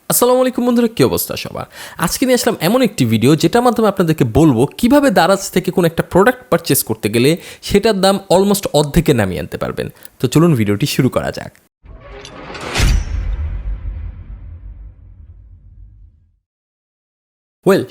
আসসালামু আলাইকুম বন্ধুরা, কি অবস্থা সবার? আজকে নিয়ে আসলাম এমন একটি ভিডিও যেটার মাধ্যমে আপনাদেরকে বলবো কিভাবে দারাজ থেকে কোনো একটা প্রোডাক্ট পারচেস করতে গেলে সেটার দাম অলমোস্ট অর্ধেকে নামিয়ে আনতে পারবেন। তো চলুন ভিডিওটি শুরু করা যাক।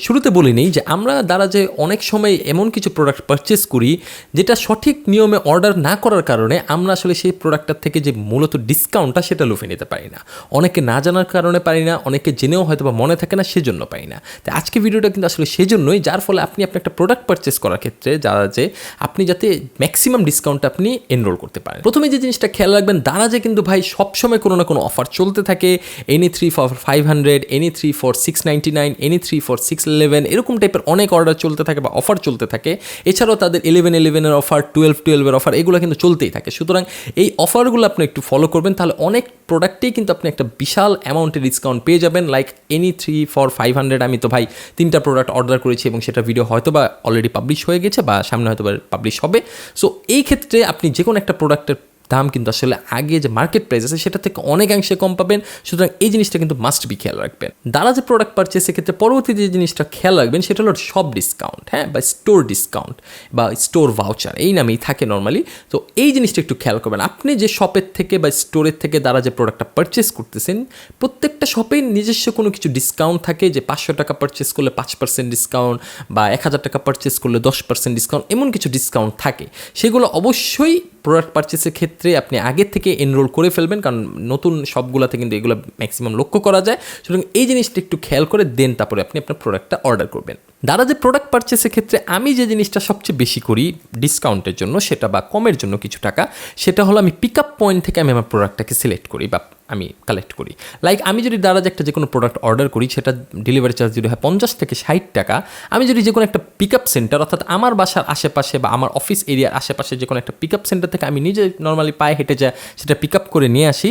শুরুতে বলে নিই যে আমরা দারাজে অনেক সময় এমন কিছু প্রোডাক্ট পারচেস করি যেটা সঠিক নিয়মে অর্ডার না করার কারণে আমরা আসলে সেই প্রোডাক্টটার থেকে যে মূলত ডিসকাউন্টটা সেটা লুফে নিতে পারি না। অনেকে না জানার কারণে পারি না, অনেকে জেনেও হয়তো বা মনে থাকে না, সেজন্য পারি না। তো আজকে ভিডিওটা কিন্তু আসলে সেজন্যই, যার ফলে আপনি একটা প্রোডাক্ট পারচেস করার ক্ষেত্রে দারাজে আপনি যাতে ম্যাক্সিমাম ডিসকাউন্টটা আপনি এনরোল করতে পারেন। প্রথমে যে জিনিসটা খেয়াল রাখবেন, দারাজে কিন্তু ভাই সবসময় কোনো না কোনো অফার চলতে থাকে। Any 3 for 500, any 3 for 699, any 3 for 611, এরকম টাইপের অনেক অর্ডার চলতে থাকে বা অফার চলতে থাকে। এছাড়াও তাদের 1111-এর অফার, 12-12-এর অফার, এগুলো কিন্তু চলতেই থাকে। সুতরাং এই অফারগুলো আপনি একটু ফলো করবেন, তাহলে অনেক প্রোডাক্টেই কিন্তু আপনি একটা বিশাল অ্যামাউন্টের ডিসকাউন্ট পেয়ে যাবেন। লাইক এনি 3 for 500, আমি তো ভাই 3টা প্রোডাক্ট অর্ডার করেছি এবং সেটা ভিডিও হয়তো বা অলরেডি পাবলিশ হয়ে গেছে বা সামনে হয়তো বা পাবলিশ হবে। সো এই ক্ষেত্রে আপনি যে কোনো একটা প্রোডাক্টের দাম কিন্তু আসলে আগে যে মার্কেট প্রাইস আছে সেটা থেকে অনেকাংশে কম পাবেন। সুতরাং এই জিনিসটা কিন্তু মাস্ট বি খেয়াল রাখবেন। দারাজে প্রোডাক্ট পারচেসের ক্ষেত্রে পরবর্তী যে জিনিসটা খেয়াল রাখবেন সেটা হলো শপ ডিসকাউন্ট, হ্যাঁ, বা স্টোর ডিসকাউন্ট বা স্টোর ভাউচার, এই নামেই থাকে নর্মালি। তো এই জিনিসটা একটু খেয়াল করবেন। আপনি যে শপের থেকে বা স্টোরের থেকে দারাজে প্রোডাক্টটা পারচেস করতেছেন, প্রত্যেকটা শপেই নিজস্ব কোনো কিছু ডিসকাউন্ট থাকে, যে 500 টাকা পারচেস করলে 5% ডিসকাউন্ট বা 1000 টাকা পারচেস করলে 10% ডিসকাউন্ট, এমন কিছু ডিসকাউন্ট থাকে। সেগুলো অবশ্যই প্রোডাক্ট পারচেসের ক্ষেত্রে আপনি আগের থেকে এনরোল করে ফেলবেন, কারণ নতুন সবগুলোতে কিন্তু এগুলো ম্যাক্সিমাম লক্ষ্য করা যায়। সুতরাং এই জিনিসটা একটু খেয়াল করে দেন, তারপরে আপনি আপনার প্রোডাক্টটা অর্ডার করবেন। দারাজে প্রোডাক্ট পারচেসের ক্ষেত্রে আমি যে জিনিসটা সবচেয়ে বেশি করি ডিসকাউন্টের জন্য, সেটা বা কমের জন্য কিছু টাকা, সেটা হলো আমি পিক আপ পয়েন্ট থেকে আমি আমার প্রোডাক্টটাকে সিলেক্ট করি বা আমি কালেক্ট করি। লাইক আমি যদি দারাজে একটা যে কোনো প্রোডাক্ট অর্ডার করি, সেটা ডেলিভারি চার্জ যদি হয় 50 থেকে 60 টাকা, আমি যদি যে কোনো একটা পিক আপ সেন্টার, অর্থাৎ আমার বাসার আশেপাশে বা আমার অফিস এরিয়ার আশেপাশে যে কোনো একটা পিক আপ সেন্টার থেকে আমি নিজে নর্মালি পায়ে হেঁটে যা সেটা পিক আপ করে নিয়ে আসি,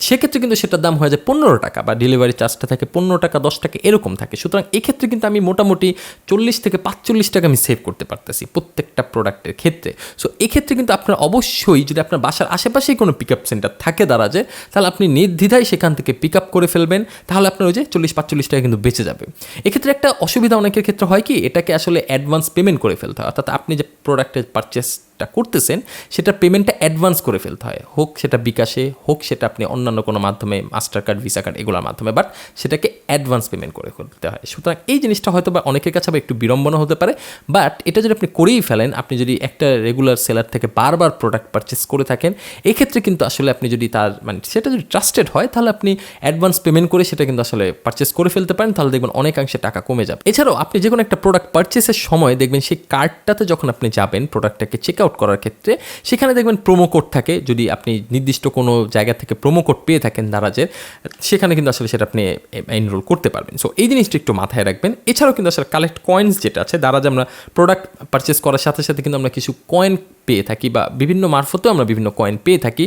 সেক্ষেত্রে কিন্তু সেটার দাম হয়ে যায় 15 টাকা বা ডেলিভারি চার্জটা থাকে 15 টাকা, 10 টাকা এরকম থাকে। সুতরাং এক্ষেত্রে কিন্তু আমি মোটামুটি 40 থেকে 45 টাকা আমি সেভ করতে পারতেছি প্রত্যেকটা প্রোডাক্টের ক্ষেত্রে। সো এক্ষেত্রে কিন্তু আপনার অবশ্যই, যদি আপনার বাসার আশেপাশেই কোনো পিক আপ সেন্টার থাকে দারাজে, তাহলে আপনি নির্দ্বিধায় সেখান থেকে পিক আপ করে ফেলবেন, তাহলে আপনার ওই যে 40-45 টাকা কিন্তু বেঁচে যাবে। এক্ষেত্রে একটা অসুবিধা অনেকের ক্ষেত্রে হয় কি, এটাকে আসলে অ্যাডভান্স পেমেন্ট করে ফেলতে হয়, অর্থাৎ আপনি যে প্রোডাক্টের পারচেসটা করতেছেন সেটা পেমেন্টটা অ্যাডভান্স করে ফেলতে হয়, হোক সেটা বিকাশে, হোক সেটা আপনি অন্যান্য কোনো মাধ্যমে, মাস্টার কার্ড, ভিসা কার্ড, এগুলোর মাধ্যমে, বাট সেটাকে অ্যাডভান্স পেমেন্ট করে ফেলতে হয়। সুতরাং এই জিনিসটা হয়তো বা অনেকের কাছে একটু বিড়ম্বনা হতে পারে, বাট এটা যদি আপনি করেই ফেলেন, আপনি যদি একটা রেগুলার সেলার থেকে বারবার প্রোডাক্ট পারচেস করে থাকেন, এক্ষেত্রে কিন্তু আসলে আপনি যদি তার সেটা যদি ট্রাস্টেড হয়, তাহলে আপনি অ্যাডভান্স পেমেন্ট করে সেটা কিন্তু আসলে পারচেস করে ফেলতে পারেন, তাহলে দেখবেন অনেকাংশে টাকা কমে যাবে। এছাড়াও আপনি যে কোনো একটা প্রোডাক্ট পারচেসের সময় দেখবেন সেই কার্ডটাতে যখন আপনি যাবেন প্রোডাক্টটাকে চেক আউট করার ক্ষেত্রে, সেখানে দেখবেন প্রোমো কোড থাকে। যদি আপনি নির্দিষ্ট কোনো জায়গা থেকে প্রোমো কোড পেয়ে থাকেন দারাজের, সেখানে কিন্তু আসলে সেটা আপনি এনরোল করতে পারবেন। সো এই জিনিসটা একটু মাথায় রাখবেন। এছাড়াও কিন্তু আসলে কালেক্ট কয়েন্স যেটা আছে, দারাজে আমরা প্রোডাক্ট পারচেস করার সাথে সাথে কিন্তু আমরা কিছু কয়েন পেয়ে থাকি বা বিভিন্ন মারফতেও আমরা বিভিন্ন কয়েন পেয়ে থাকি,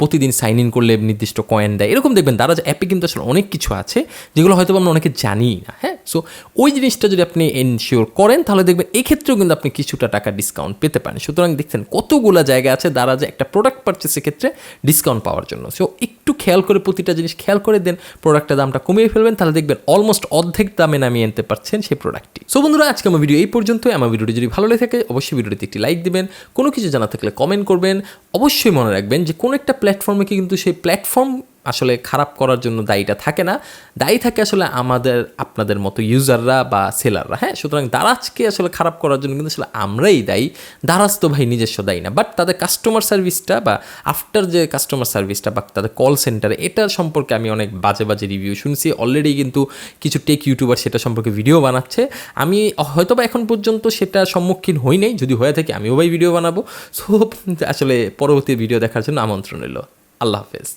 প্রতিদিন সাইন ইন করলে নির্দিষ্ট কয়েন দেয়, এরকম দেখবেন দারাজ অ্যাপে কিন্তু আসলে অনেক কিছু আছে যেগুলো হয়তো আমরা অনেকে জানি না। হ্যাঁ, সো ওই জিনিসটা যদি আপনি এনশিওর করেন, তাহলে দেখবেন এক্ষেত্রেও কিন্তু আপনি কিছুটা টাকা ডিসকাউন্ট পেতে পারেন। সুতরাং দেখছেন কতগুলো জায়গা আছে দারাজে একটা প্রোডাক্ট পারচেসের ক্ষেত্রে ডিসকাউন্ট পাওয়ার জন্য। সো একটু খেয়াল করে, প্রতিটা জিনিস খেয়াল করে দেন, প্রোডাক্টের দামটা কমিয়ে ফেলবেন, তাহলে দেখবেন অলমোস্ট অর্ধেক দামে নামিয়ে আনতে পারছেন সেই প্রোডাক্টটি। সো বন্ধুরা, আজকে আমার ভিডিও এই পর্যন্তই। আমার ভিডিওটি যদি ভালো লেগে থাকে অবশ্যই ভিডিওটিতে একটি লাইক দিবেন, কোনো কিছু জানা থাকলে কমেন্ট করবেন। অবশ্যই মনে রাখবেন যে কোনো একটা প্ল্যাটফর্মে কিন্তু সেই প্ল্যাটফর্ম আসলে খারাপ করার জন্য দায়ীটা থাকে না, দায়ী থাকে আসলে আপনাদের মতো ইউজাররা বা সেলাররা। হ্যাঁ, সুতরাং দারাজকে আসলে খারাপ করার জন্য কিন্তু আসলে আমরাই দায়ী, দারাজ তো ভাই নিজস্ব দায়ী না। বাট তাদের কাস্টমার সার্ভিসটা বা আফটার যে কাস্টমার সার্ভিসটা বা তাদের কল সেন্টারে, এটার সম্পর্কে আমি অনেক বাজে বাজে রিভিউ শুনছি অলরেডি, কিন্তু কিছু টেক ইউটিউবার সেটা সম্পর্কে ভিডিও বানাচ্ছে। আমি হয়তো বা এখন পর্যন্ত সেটার সম্মুখীন হই নাই, যদি হয়ে থাকে আমিও ভাই ভিডিও বানাবো। সো আসলে পরবর্তী ভিডিও দেখার জন্য আমন্ত্রণ রইল। আল্লাহ হাফেজ।